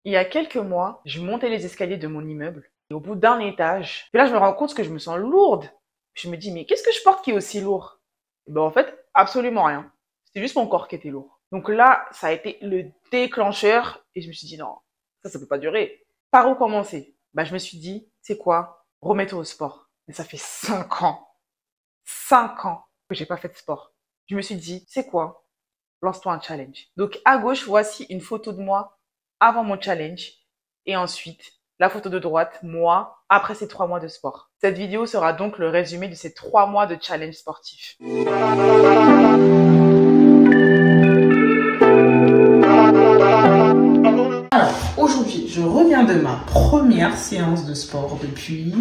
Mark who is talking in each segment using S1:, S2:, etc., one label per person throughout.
S1: Il y a quelques mois, je montais les escaliers de mon immeuble et au bout d'un étage, puis là je me rends compte que je me sens lourde. Je me dis mais qu'est-ce que je porte qui est aussi lourd? Ben en fait, absolument rien. C'était juste mon corps qui était lourd. Donc là, ça a été le déclencheur et je me suis dit non, ça peut pas durer. Par où commencer? Ben je me suis dit, c'est quoi? Remets-toi au sport. Mais ça fait 5 ans que j'ai pas fait de sport. Je me suis dit, c'est quoi? Lance-toi un challenge. Donc à gauche, voici une photo de moi avant mon challenge et ensuite la photo de droite, moi, après ces 3 mois de sport. Cette vidéo sera donc le résumé de ces 3 mois de challenge sportif.
S2: Alors, aujourd'hui, je reviens de ma première séance de sport depuis,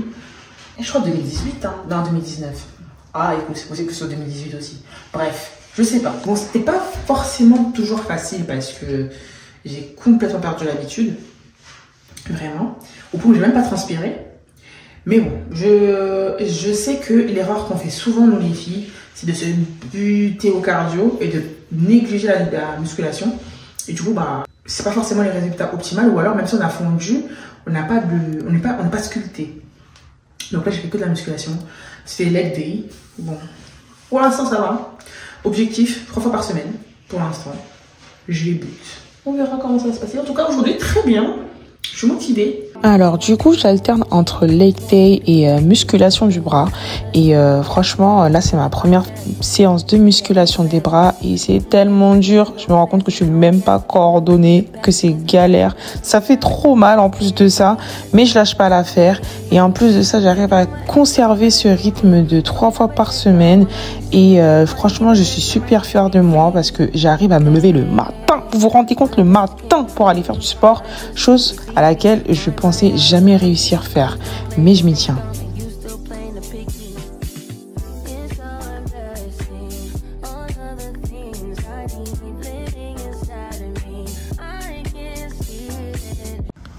S2: je crois 2018, hein, non 2019. Ah, écoute, c'est possible que ce soit 2018 aussi. Bref, je sais pas. Bon, c'était pas forcément toujours facile parce que j'ai complètement perdu l'habitude. Vraiment. Au point où j'ai même pas transpiré. Mais bon, je sais que l'erreur qu'on fait souvent nous les filles, c'est de se buter au cardio et de négliger la musculation. Et du coup, bah, c'est pas forcément les résultats optimaux, ou alors même si on a fondu, on n'est pas sculpté. Donc là, j'ai fait que de la musculation. C'était leg day. Bon, pour l'instant, ça va. Objectif, 3 fois par semaine. Pour l'instant, je les bute. On verra comment ça va se passer. En tout cas, aujourd'hui, très bien. Je suis motivée.
S3: Alors du coup j'alterne entre leg day et musculation du bras et franchement là c'est ma première séance de musculation des bras et c'est tellement dur, je me rends compte que je suis même pas coordonnée, que c'est galère, ça fait trop mal en plus de ça, mais je lâche pas l'affaire et en plus de ça j'arrive à conserver ce rythme de 3 fois par semaine et franchement je suis super fière de moi parce que j'arrive à me lever le matin, vous vous rendez compte, le matin pour aller faire du sport, chose à laquelle je pensais jamais réussir à faire, mais je m'y tiens.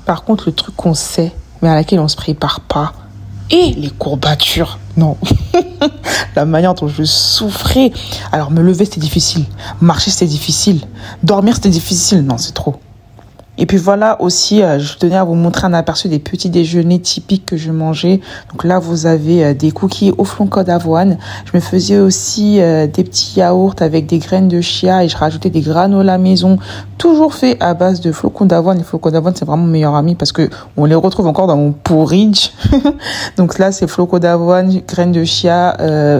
S3: Par contre, le truc qu'on sait, mais à laquelle on se prépare pas, et les courbatures, non. La manière dont je souffrais. Alors, me lever, c'était difficile. Marcher, c'était difficile. Dormir, c'était difficile. Non, c'est trop. Et puis voilà aussi, je tenais à vous montrer un aperçu des petits déjeuners typiques que je mangeais. Donc là, vous avez des cookies au flocon d'avoine. Je me faisais aussi des petits yaourts avec des graines de chia et je rajoutais des granolas maison, toujours fait à base de flocons d'avoine. Les flocons d'avoine, c'est vraiment mon meilleur ami parce que on les retrouve encore dans mon porridge. Donc là, c'est flocons d'avoine, graines de chia,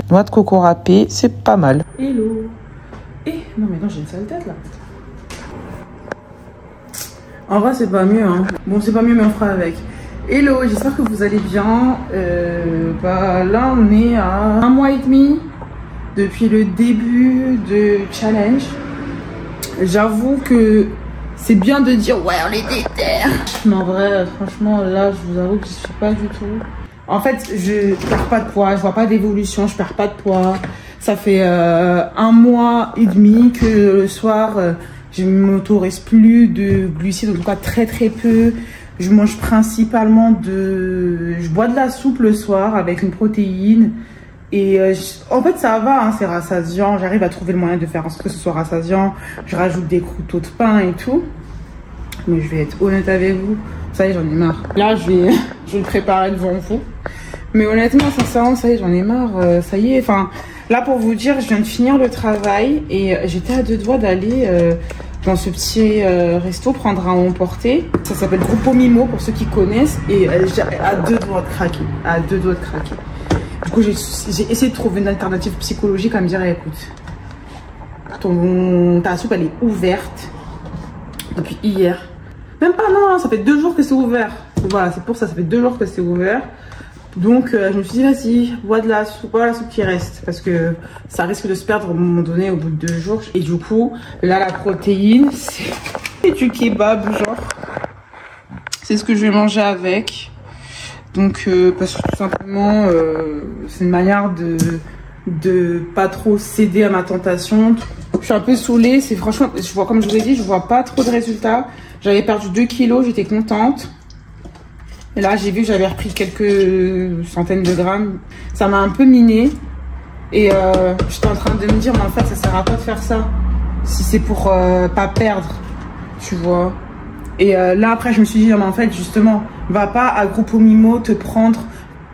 S3: noix de coco râpée, c'est pas mal.
S2: Hello. Non mais non, j'ai une sale tête là. En vrai, c'est pas mieux, hein. Bon, c'est pas mieux, mais on fera avec. Hello, j'espère que vous allez bien. Bah, là, on est à 1 mois et demi depuis le début de challenge. J'avoue que c'est bien de dire, ouais, on est déter. Mais en vrai, franchement, là, je vous avoue que je suis pas du tout. En fait, je perds pas de poids, je vois pas d'évolution, je perds pas de poids. Ça fait 1 mois et demi que le soir... je ne m'autorise plus de glucides, en tout cas très très peu. Je mange principalement je bois de la soupe le soir avec une protéine. Et en fait ça va, hein, c'est rassasiant. J'arrive à trouver le moyen de faire en sorte que ce soit rassasiant. Je rajoute des croûtons de pain et tout. Mais je vais être honnête avec vous, ça y est, j'en ai marre. Là je vais le préparer devant vous. Mais honnêtement, sincèrement, ça y est, j'en ai marre. Ça y est, enfin... Là, pour vous dire, je viens de finir le travail et j'étais à 2 doigts d'aller dans ce petit resto prendre à emporter. Ça s'appelle Gruppo Mimo pour ceux qui connaissent et à 2 doigts de craquer. À 2 doigts de craquer. Du coup, j'ai essayé de trouver une alternative psychologique à me dire, écoute, ta soupe, elle est ouverte depuis hier. Même pas, non, ça fait 2 jours que c'est ouvert. Voilà, c'est pour ça, ça fait 2 jours que c'est ouvert. Donc je me suis dit vas-y, bois la soupe qui reste parce que ça risque de se perdre à un moment donné au bout de 2 jours. Et du coup là la protéine c'est du kebab genre. C'est ce que je vais manger avec. Donc parce que tout simplement c'est une manière de pas trop céder à ma tentation. Je suis un peu saoulée, c'est franchement, je vois comme je vous ai dit, je vois pas trop de résultats. J'avais perdu 2 kilos, j'étais contente. Et là, j'ai vu que j'avais repris quelques centaines de grammes. Ça m'a un peu miné. Et j'étais en train de me dire, mais en fait, ça sert à quoi de faire ça? Si c'est pour pas perdre, tu vois. Et là, après, je me suis dit, non, mais en fait, justement, va pas à Gruppo Mimo te prendre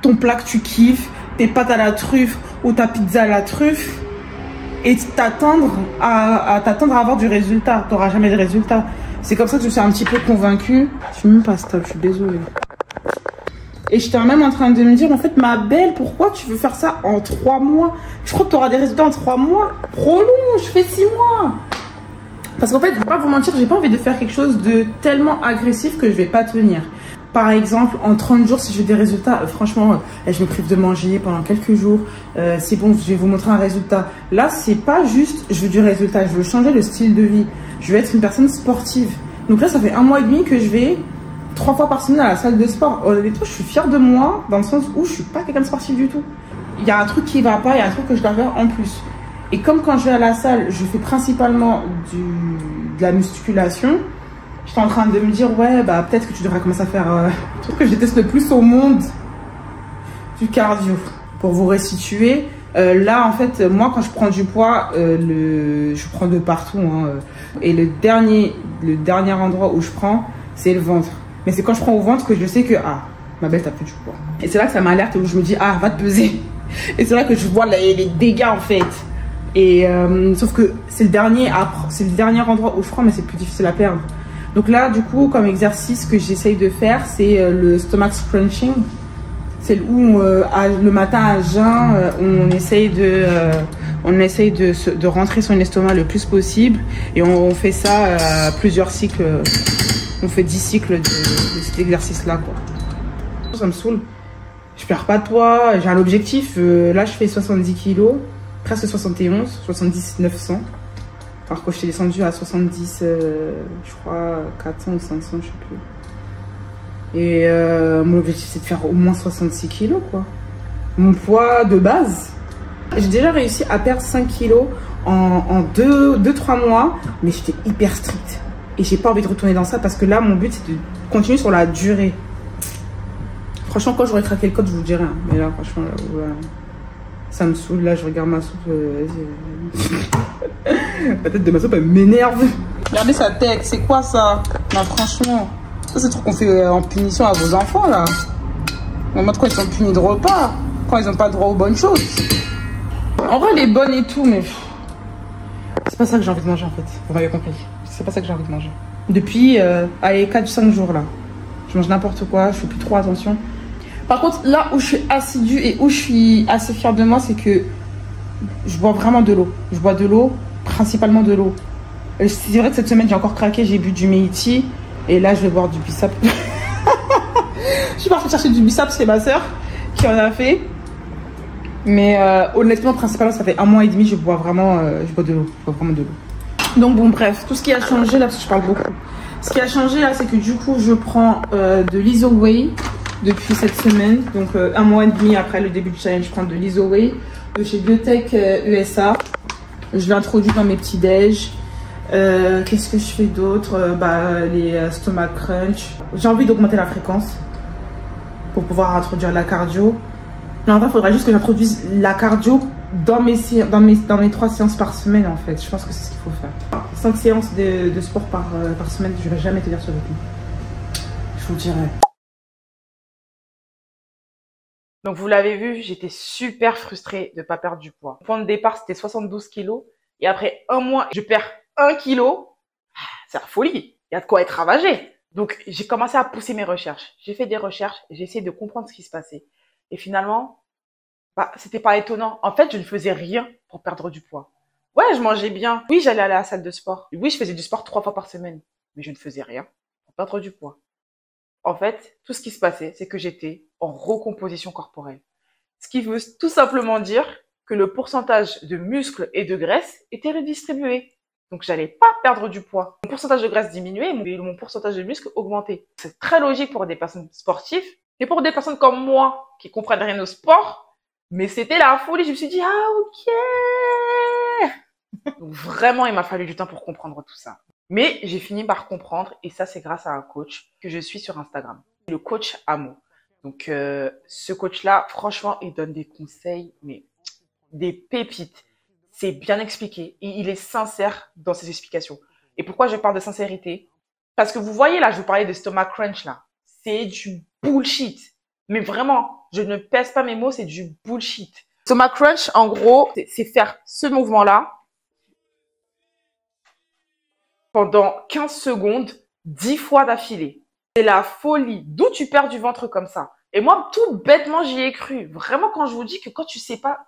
S2: ton plat que tu kiffes, tes pâtes à la truffe ou ta pizza à la truffe et t'attendre à avoir du résultat. T'auras jamais de résultat. C'est comme ça que je suis un petit peu convaincue. Je suis même pas stable, je suis désolée. Et j'étais même en train de me dire, en fait, ma belle, pourquoi tu veux faire ça en 3 mois? Je crois que tu auras des résultats en 3 mois. Prolonge, je fais 6 mois. Parce qu'en fait, je vais pas vous mentir, j'ai pas envie de faire quelque chose de tellement agressif que je vais pas tenir. Par exemple, en 30 jours, si je veux des résultats, franchement, je me prive de manger pendant quelques jours. C'est bon, je vais vous montrer un résultat. Là, c'est pas juste, je veux du résultat, je veux changer le style de vie. Je veux être une personne sportive. Donc là, ça fait 1 mois et demi que je vais 3 fois par semaine à la salle de sport. Honnêtement, je suis fière de moi dans le sens où je suis pas quelqu'un de sportif du tout. Il y a un truc qui va pas, il y a un truc que je dois faire en plus. Et comme quand je vais à la salle, je fais principalement de la musculation, j'étais en train de me dire, ouais, bah peut-être que tu devrais commencer à faire le truc que je déteste le plus au monde, du cardio. Pour vous resituer, là, en fait, moi, quand je prends du poids, je prends de partout. Hein, et le dernier endroit où je prends, c'est le ventre. Mais c'est quand je prends au ventre que je sais que, ah, ma belle, t'as plus du poids. Et c'est là que ça m'alerte, où je me dis, ah, va te peser. Et c'est là que je vois les dégâts, en fait. Et sauf que c'est le dernier endroit où je prends, mais c'est plus difficile à perdre. Donc là, du coup, comme exercice que j'essaye de faire, c'est le stomach scrunching. C'est où le matin à jeun, on essaye de rentrer son estomac le plus possible. Et on fait ça plusieurs cycles. On fait 10 cycles de cet exercice-là, quoi. Ça me saoule. Je perds pas de poids, j'ai un objectif. Là, je fais 70 kilos. Presque 71, 70 900. Alors que je suis descendue à 70, je crois, 400 ou 500, je sais plus. Et mon objectif, c'est de faire au moins 66 kilos, quoi. Mon poids de base. J'ai déjà réussi à perdre 5 kilos en 2-3 mois, mais j'étais hyper stricte. Et j'ai pas envie de retourner dans ça parce que là, mon but, c'est de continuer sur la durée. Franchement, quand j'aurai craqué le code, je vous dirai. Hein. Mais là, franchement, là, voilà. Ça me saoule, là je regarde ma soupe. La tête de ma soupe elle m'énerve. Regardez sa tête, c'est quoi ça? Non franchement, ça c'est le truc qu'on fait en punition à vos enfants là. En mode quoi ils sont punis de repas, quand ils n'ont pas le droit aux bonnes choses. En vrai elle est bonne et tout mais c'est pas ça que j'ai envie de manger en fait, vous m'avez compris. C'est pas ça que j'ai envie de manger. Depuis allez 4-5 jours là, je mange n'importe quoi, je fais plus trop attention. Par contre, là où je suis assidue et où je suis assez fière de moi, c'est que je bois vraiment de l'eau. Je bois de l'eau, principalement de l'eau. C'est vrai que cette semaine, j'ai encore craqué, j'ai bu du Meiti. Et là, je vais boire du bissap. Je suis partie chercher du bissap, c'est ma soeur qui en a fait. Mais honnêtement, principalement, ça fait 1 mois et demi, je bois vraiment je bois de l'eau. Je bois vraiment de l'eau. Donc bon, bref, tout ce qui a changé, là, parce que je parle beaucoup. Ce qui a changé, là, c'est que du coup, je prends de l'Isoway depuis cette semaine, donc 1 mois et demi après le début du challenge, je prends de l'Isoway de chez Biotech USA. Je l'introduis dans mes petits déj. Qu'est-ce que je fais d'autre? Les stomach crunch. J'ai envie d'augmenter la fréquence pour pouvoir introduire la cardio. Mais en vrai, il faudrait juste que j'introduise la cardio dans mes 3 séances par semaine en fait. Je pense que c'est ce qu'il faut faire. 5 séances de sport par semaine, je ne vais jamais te dire ce rythme. Je vous dirai.
S1: Donc vous l'avez vu, j'étais super frustrée de pas perdre du poids. Le point de départ, c'était 72 kilos. Et après 1 mois, je perds 1 kilo. C'est la folie. Il y a de quoi être ravagé. Donc j'ai commencé à pousser mes recherches. J'ai fait des recherches, j'ai essayé de comprendre ce qui se passait. Et finalement, c'était pas étonnant. En fait, je ne faisais rien pour perdre du poids. Ouais, je mangeais bien. Oui, j'allais à la salle de sport. Oui, je faisais du sport 3 fois par semaine. Mais je ne faisais rien pour perdre du poids. En fait, tout ce qui se passait, c'est que j'étais en recomposition corporelle. Ce qui veut tout simplement dire que le pourcentage de muscles et de graisse était redistribué. Donc, j'allais pas perdre du poids. Mon pourcentage de graisse diminuait, mais mon pourcentage de muscles augmentait. C'est très logique pour des personnes sportives et pour des personnes comme moi qui comprennent rien au sport. Mais c'était la folie. Je me suis dit, ah, ok. Donc, vraiment, il m'a fallu du temps pour comprendre tout ça. Mais j'ai fini par comprendre, et ça c'est grâce à un coach que je suis sur Instagram, le coach Amo. Donc ce coach-là, franchement, il donne des conseils, mais des pépites. C'est bien expliqué et il est sincère dans ses explications. Et pourquoi je parle de sincérité? Parce que vous voyez là, je vous parlais de stomach crunch là. C'est du bullshit. Mais vraiment, je ne pèse pas mes mots, c'est du bullshit. Stomach crunch, en gros, c'est faire ce mouvement-là pendant 15 secondes, 10 fois d'affilée. C'est la folie. D'où tu perds du ventre comme ça. Et moi, tout bêtement, j'y ai cru. Vraiment, quand je vous dis que quand tu sais pas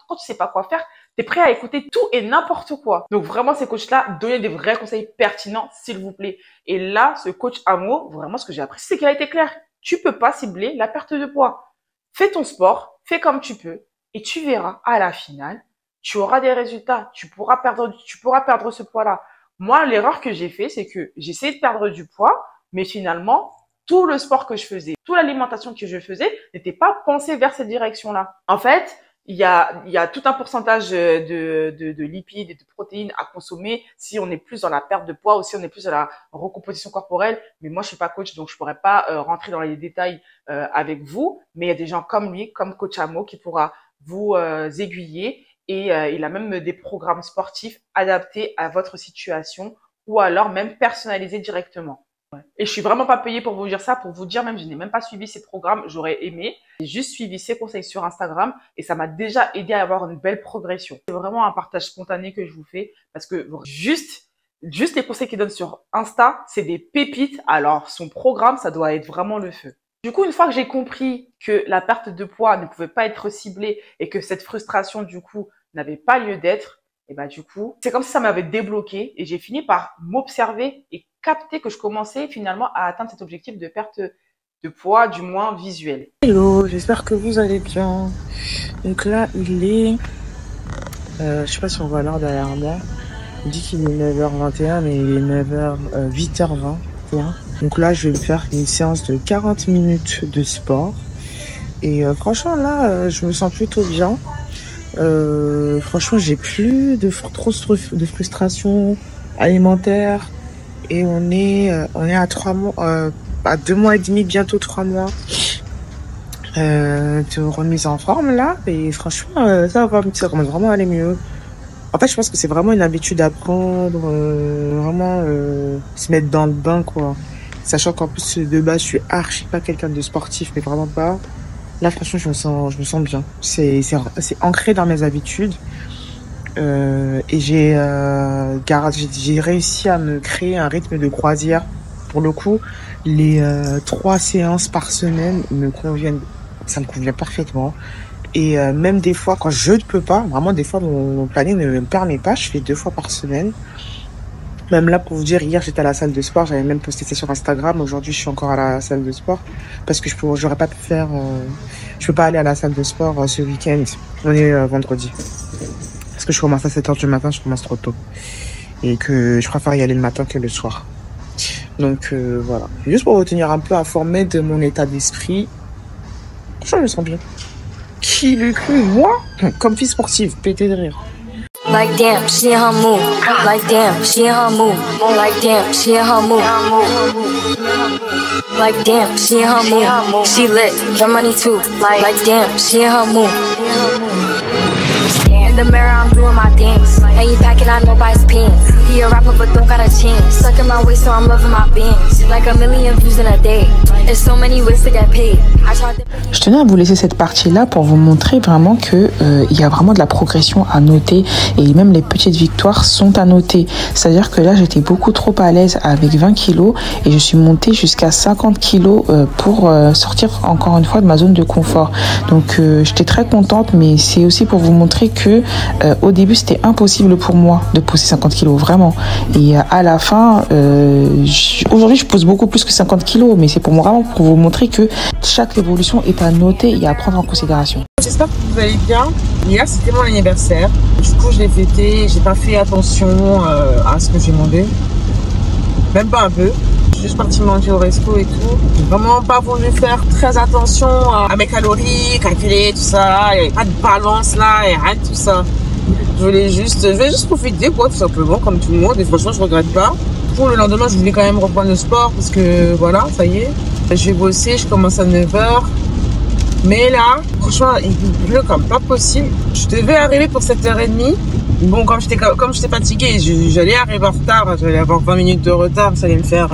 S1: quoi faire, t'es prêt à écouter tout et n'importe quoi. Donc vraiment, ces coachs-là, donnez des vrais conseils pertinents, s'il vous plaît. Et là, ce coach Amo, vraiment, ce que j'ai appris, c'est qu'il a été clair. Tu peux pas cibler la perte de poids. Fais ton sport, fais comme tu peux, et tu verras, à la finale, tu auras des résultats. Tu pourras perdre ce poids-là. Moi, l'erreur que j'ai fait, c'est que j'ai essayé de perdre du poids, mais finalement, tout le sport que je faisais, toute l'alimentation que je faisais n'était pas pensée vers cette direction-là. En fait, il y a tout un pourcentage de lipides et de protéines à consommer si on est plus dans la perte de poids ou si on est plus dans la recomposition corporelle. Mais moi, je suis pas coach, donc je pourrais pas rentrer dans les détails avec vous. Mais il y a des gens comme lui, comme Coach Amo, qui pourra vous aiguiller. Et il a même des programmes sportifs adaptés à votre situation ou alors même personnalisés directement. Et je suis vraiment pas payée pour vous dire ça, pour vous dire même, je n'ai même pas suivi ces programmes, j'aurais aimé. J'ai juste suivi ses conseils sur Instagram et ça m'a déjà aidé à avoir une belle progression. C'est vraiment un partage spontané que je vous fais parce que juste les conseils qu'il donne sur Insta, c'est des pépites. Alors son programme, ça doit être vraiment le feu. Du coup, une fois que j'ai compris que la perte de poids ne pouvait pas être ciblée et que cette frustration, du coup, n'avait pas lieu d'être, et bah du coup, c'est comme si ça m'avait débloqué et j'ai fini par m'observer et capter que je commençais finalement à atteindre cet objectif de perte de poids, du moins visuel.
S3: Hello, j'espère que vous allez bien. Donc là, il est... je sais pas si on voit l'heure derrière moi. Il dit qu'il est 9h21, mais il est 8h21. Donc là, je vais me faire une séance de 40 minutes de sport. Et franchement, là, je me sens plutôt bien. Franchement, j'ai plus trop de frustration alimentaire. Et on est à 3 mois, à 2 mois et demi, bientôt 3 mois de remise en forme là. Et franchement, ça commence vraiment à aller mieux. En fait, je pense que c'est vraiment une habitude à prendre, vraiment se mettre dans le bain, quoi. Sachant qu'en plus de base, je suis archi pas quelqu'un de sportif, mais vraiment pas. Là, franchement, je me sens bien. C'est ancré dans mes habitudes. Et j'ai réussi à me créer un rythme de croisière. Pour le coup, les 3 séances par semaine ça me convient parfaitement. Et même des fois, quand je ne peux pas, vraiment des fois mon planning ne me permet pas, je fais 2 fois par semaine. Même là, pour vous dire, hier j'étais à la salle de sport, j'avais même posté ça sur Instagram. Aujourd'hui, je suis encore à la salle de sport parce que j'aurais pas pu faire, je peux pas aller à la salle de sport ce week-end. On est vendredi. Parce que je commence à 7h du matin, je commence trop tôt. Et que je préfère y aller le matin que le soir. Donc voilà. Juste pour vous tenir un peu informé de mon état d'esprit. Je me sens bien. Qui l'eût cru? Moi, comme fille sportive, pété de rire.
S4: Like damn, she in her move. Like damn, she in her move. Like damn, she in her move. Like damn, she in her move. She lit, your money too. Like damn, she in her move. In the mirror, I'm doing my dance. And you packing out nobody's pants. He a rapper, but don't got a chance. Sucking my waist, so I'm loving my bands. Like 1 million views in a day. There's so many ways to get paid.
S3: Je tenais à vous laisser cette partie-là pour vous montrer vraiment que il y a vraiment de la progression à noter et même les petites victoires sont à noter. C'est-à-dire que là, j'étais beaucoup trop à l'aise avec 20 kilos et je suis montée jusqu'à 50 kilos pour sortir encore une fois de ma zone de confort. Donc, j'étais très contente, mais c'est aussi pour vous montrer que au début, c'était impossible pour moi de poser 50 kilos, vraiment. Et à la fin, aujourd'hui, je pose beaucoup plus que 50 kilos, mais c'est vraiment pour vous montrer que chaque évolution est à noter et à prendre en considération.
S2: J'espère que vous allez bien. Hier, c'était mon anniversaire. Du coup, je l'ai fêté. J'ai pas fait attention à ce que j'ai demandé. Même pas un peu. Je suis juste partie manger au resto et tout. J'ai vraiment pas voulu faire très attention à mes calories, calculer tout ça. Il n'y avait pas de balance là, et rien de tout ça. Je voulais juste profiter, quoi, tout simplement, comme tout le monde. Et franchement, je regrette pas. Pour le lendemain, je voulais quand même reprendre le sport parce que voilà, ça y est. Je vais bosser, je commence à 9h. Mais là, franchement, il pleut comme pas possible. Je devais arriver pour 7h30. Bon, comme j'étais fatiguée, j'allais arriver en retard. J'allais avoir 20 minutes de retard. Ça allait me faire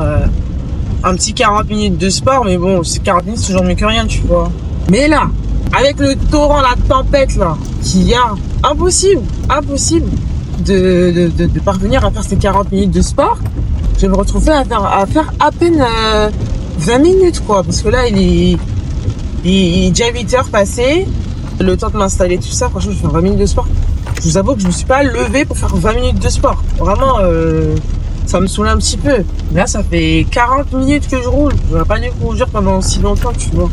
S2: un petit 40 minutes de sport, mais bon, c'est 40 minutes, c'est toujours mieux que rien, tu vois. Mais là, avec le torrent, la tempête, là, qu'il y a, impossible de parvenir à faire ces 40 minutes de sport. Je vais me retrouver à faire à peine 20 minutes, quoi. Parce que là, il est déjà 8 heures passées. Le temps de m'installer, tout ça, franchement, je vais faire 20 minutes de sport. Je vous avoue que je me suis pas levée pour faire 20 minutes de sport. Vraiment, ça me saoule un petit peu. Là, ça fait 40 minutes que je roule. J'aurais pas dû conduire pendant si longtemps, tu vois.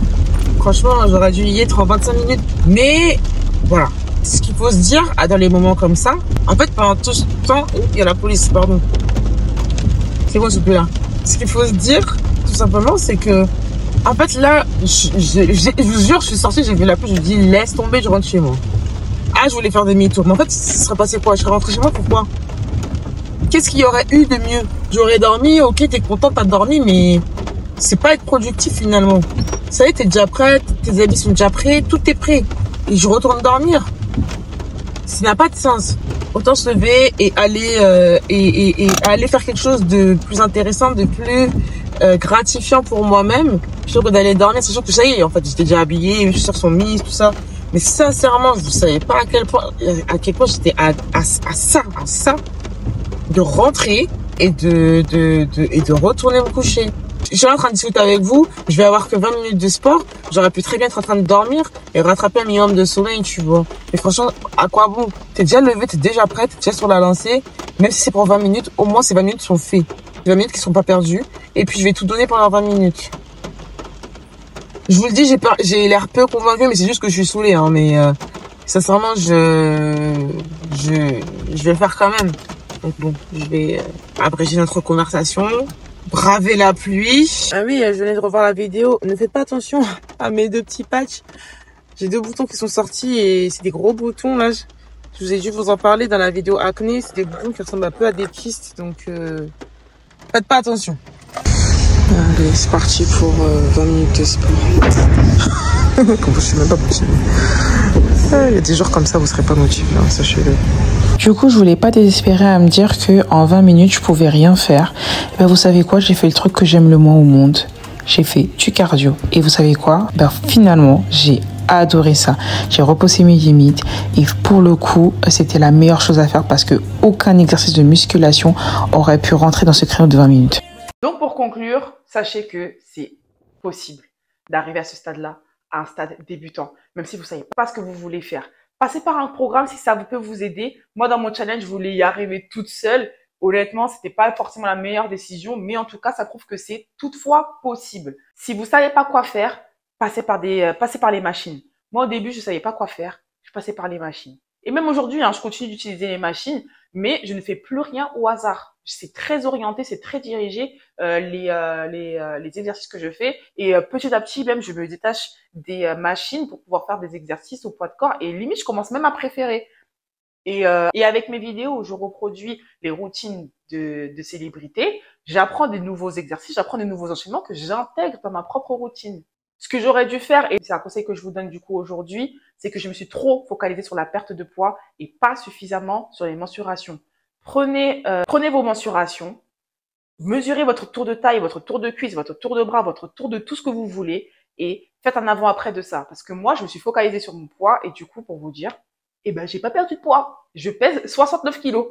S2: Franchement, j'aurais dû y être en 25 minutes. Mais, voilà. Ce qu'il faut se dire, dans les moments comme ça, en fait, pendant tout ce temps, il y a la police, pardon. C'est quoi ce peu là? Ce qu'il faut se dire, tout simplement, c'est que, en fait, là, je vous jure, je suis sortie, j'ai vu la pluie, je me dis, laisse tomber, je rentre chez moi. Ah, je voulais faire demi-tour. Mais en fait, ça serait passé quoi? Je serais rentrée chez moi, pourquoi? Qu'est-ce qu'il y aurait eu de mieux? J'aurais dormi, ok, t'es content, t'as dormi, mais c'est pas être productif finalement. Ça y est, t'es déjà prête, tes habits sont déjà prêts, tout est prêt. Et je retourne dormir. Ça n'a pas de sens. Autant se lever et aller et aller faire quelque chose de plus intéressant, de plus gratifiant pour moi-même, plutôt que d'aller dormir. C'est sûr que ça y est, en fait, j'étais déjà habillée, mes chaussures sont mises, tout ça. Mais sincèrement, je ne savais pas à quel point j'étais à ça de rentrer et de retourner me coucher. Je suis en train de discuter avec vous, je vais avoir que 20 minutes de sport, j'aurais pu très bien être en train de dormir et rattraper un minimum de sommeil, tu vois. Mais franchement, à quoi bon? T'es déjà levé, t'es déjà prête, t'es déjà sur la lancée, même si c'est pour 20 minutes, au moins ces 20 minutes sont faites. 20 minutes qui sont pas perdues, et puis je vais tout donner pendant 20 minutes. Je vous le dis, j'ai l'air peu convaincu, mais c'est juste que je suis saoulée, hein, mais sincèrement, je vais le faire quand même. Donc bon, je vais abréger notre conversation. Braver la pluie. Ah oui, je venais de revoir la vidéo. Ne faites pas attention à mes deux petits patchs. J'ai deux boutons qui sont sortis et c'est des gros boutons là. Je vous ai dû vous en parler dans la vidéo acné. C'est des boutons qui ressemblent un peu à des kystes. Donc faites pas attention. Allez, c'est parti pour 20 minutes de sport. Je suis même pas motivée. Il y a des jours comme ça, vous serez pas motivé, hein, sachez-le.
S3: Du coup, je voulais pas désespérer à me dire que en 20 minutes, je pouvais rien faire. Et ben, vous savez quoi? J'ai fait le truc que j'aime le moins au monde. J'ai fait du cardio. Et vous savez quoi? Ben, finalement, j'ai adoré ça. J'ai repoussé mes limites. Et pour le coup, c'était la meilleure chose à faire parce que aucun exercice de musculation aurait pu rentrer dans ce créneau de 20 minutes.
S1: Donc, pour conclure, sachez que c'est possible d'arriver à ce stade-là, à un stade débutant, même si vous ne savez pas ce que vous voulez faire. Passez par un programme si ça peut vous aider. Moi, dans mon challenge, je voulais y arriver toute seule. Honnêtement, c'était pas forcément la meilleure décision, mais en tout cas, ça prouve que c'est toutefois possible. Si vous savez pas quoi faire, passez par les machines. Moi, au début, je savais pas quoi faire. Je passais par les machines. Et même aujourd'hui, je continue d'utiliser les machines, mais je ne fais plus rien au hasard. C'est très orienté, c'est très dirigé les exercices que je fais. Et petit à petit, même, je me détache des machines pour pouvoir faire des exercices au poids de corps. Et limite, je commence même à préférer. Et avec mes vidéos, je reproduis les routines de célébrités. J'apprends des nouveaux exercices, j'apprends des nouveaux enchaînements que j'intègre dans ma propre routine. Ce que j'aurais dû faire, et c'est un conseil que je vous donne du coup aujourd'hui, c'est que je me suis trop focalisée sur la perte de poids et pas suffisamment sur les mensurations. Prenez vos mensurations, mesurez votre tour de taille, votre tour de cuisse, votre tour de bras, votre tour de tout ce que vous voulez et faites un avant-après de ça. Parce que moi, je me suis focalisée sur mon poids et du coup, pour vous dire, eh ben, j'ai pas perdu de poids. Je pèse 69 kilos.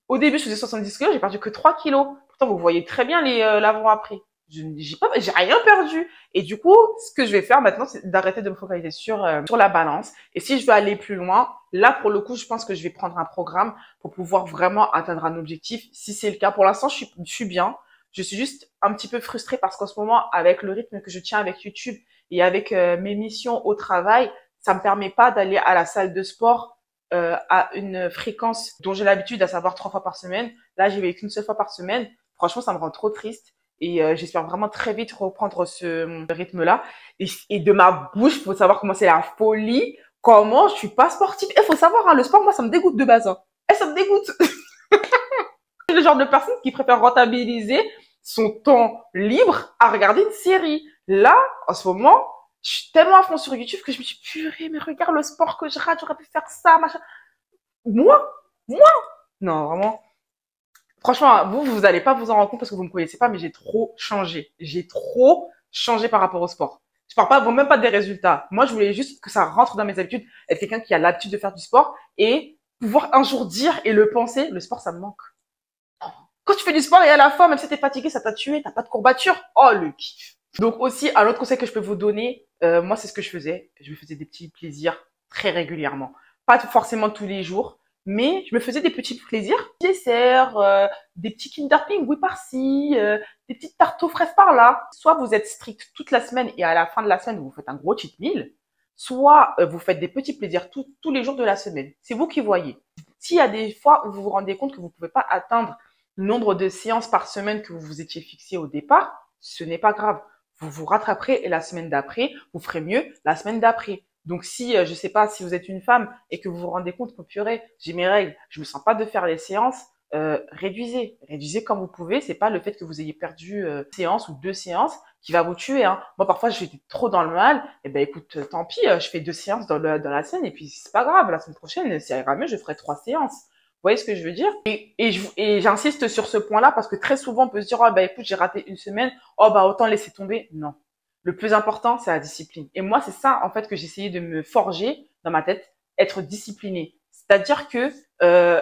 S1: Au début, je faisais 70 kilos, j'ai perdu que 3 kilos. Pourtant, vous voyez très bien l'avant-après. J'ai rien perdu. Et du coup, ce que je vais faire maintenant, c'est d'arrêter de me focaliser sur la balance. Et si je veux aller plus loin, là, pour le coup, je pense que je vais prendre un programme pour pouvoir vraiment atteindre un objectif. Si c'est le cas, pour l'instant, je suis bien. Je suis juste un petit peu frustrée parce qu'en ce moment, avec le rythme que je tiens avec YouTube et avec mes missions au travail, ça me permet pas d'aller à la salle de sport à une fréquence dont j'ai l'habitude, à savoir 3 fois par semaine. Là, j'y vais qu'une seule fois par semaine. Franchement, ça me rend trop triste. Et j'espère vraiment très vite reprendre ce rythme-là. Et de ma bouche, il faut savoir comment c'est la folie. Comment je suis pas sportive. Il faut savoir, hein, le sport, moi, ça me dégoûte de base. Hein. Ça me dégoûte. C'est le genre de personne qui préfère rentabiliser son temps libre à regarder une série. Là, en ce moment, je suis tellement à fond sur YouTube que je me suis purée, mais regarde le sport que je rate, j'aurais pu faire ça, machin. Moi? Non, vraiment. Franchement, vous allez pas vous en rendre compte parce que vous me connaissez pas, mais j'ai trop changé. J'ai trop changé par rapport au sport. Je parle pas, même pas des résultats. Moi, je voulais juste que ça rentre dans mes habitudes, être quelqu'un qui a l'habitude de faire du sport et pouvoir un jour dire et le penser, le sport, ça me manque. Quand tu fais du sport et à la fin, même si t'es fatigué, ça t'a tué, t'as pas de courbature. Oh, le kiff. Donc aussi, un autre conseil que je peux vous donner, moi, c'est ce que je faisais. Je me faisais des petits plaisirs très régulièrement. Pas forcément tous les jours, mais je me faisais des petits plaisirs. Des desserts, des petits Kinder Pingui par-ci, des petites tartes aux fraises par-là. Soit vous êtes strict toute la semaine et à la fin de la semaine, vous faites un gros cheat meal. Soit vous faites des petits plaisirs tous les jours de la semaine. C'est vous qui voyez. S'il y a des fois où vous vous rendez compte que vous ne pouvez pas atteindre le nombre de séances par semaine que vous vous étiez fixé au départ, ce n'est pas grave. Vous vous rattraperez et la semaine d'après, vous ferez mieux la semaine d'après. Donc si, je sais pas, si vous êtes une femme et que vous vous rendez compte que purée, j'ai mes règles, je me sens pas de faire les séances, réduisez comme vous pouvez. C'est pas le fait que vous ayez perdu séance ou 2 séances qui va vous tuer. Hein. Moi parfois j'étais trop dans le mal, et ben écoute, tant pis, je fais 2 séances dans la semaine et puis c'est pas grave. La semaine prochaine, si ça ira mieux, je ferai 3 séances. Vous voyez ce que je veux dire? Et j'insiste sur ce point-là parce que très souvent on peut se dire, oh bah écoute, j'ai raté une semaine, oh bah autant laisser tomber. Non. Le plus important, c'est la discipline. Et moi, c'est ça, en fait, que j'essayais de me forger dans ma tête, être discipliné. C'est-à-dire que,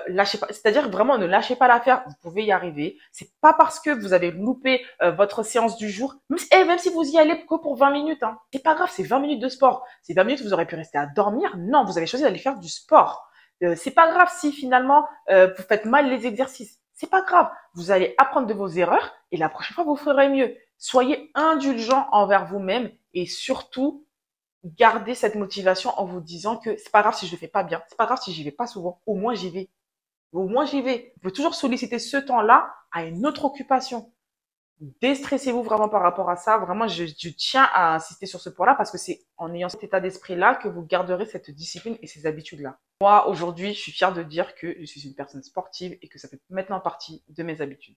S1: lâchez pas, c'est-à-dire vraiment ne lâchez pas l'affaire, vous pouvez y arriver. C'est pas parce que vous avez loupé votre séance du jour, même si vous y allez que pour 20 minutes, hein. C'est pas grave, c'est 20 minutes de sport. C'est 20 minutes, vous aurez pu rester à dormir. Non, vous avez choisi d'aller faire du sport. C'est pas grave si finalement vous faites mal les exercices. C'est pas grave. Vous allez apprendre de vos erreurs et la prochaine fois vous ferez mieux. Soyez indulgent envers vous-même et surtout gardez cette motivation en vous disant que c'est pas grave si je le fais pas bien, c'est pas grave si j'y vais pas souvent. Au moins j'y vais. Au moins j'y vais. Vous pouvez toujours solliciter ce temps-là à une autre occupation. Déstressez-vous vraiment par rapport à ça. Vraiment, je tiens à insister sur ce point-là parce que c'est en ayant cet état d'esprit-là que vous garderez cette discipline et ces habitudes-là. Moi, aujourd'hui, je suis fière de dire que je suis une personne sportive et que ça fait maintenant partie de mes habitudes.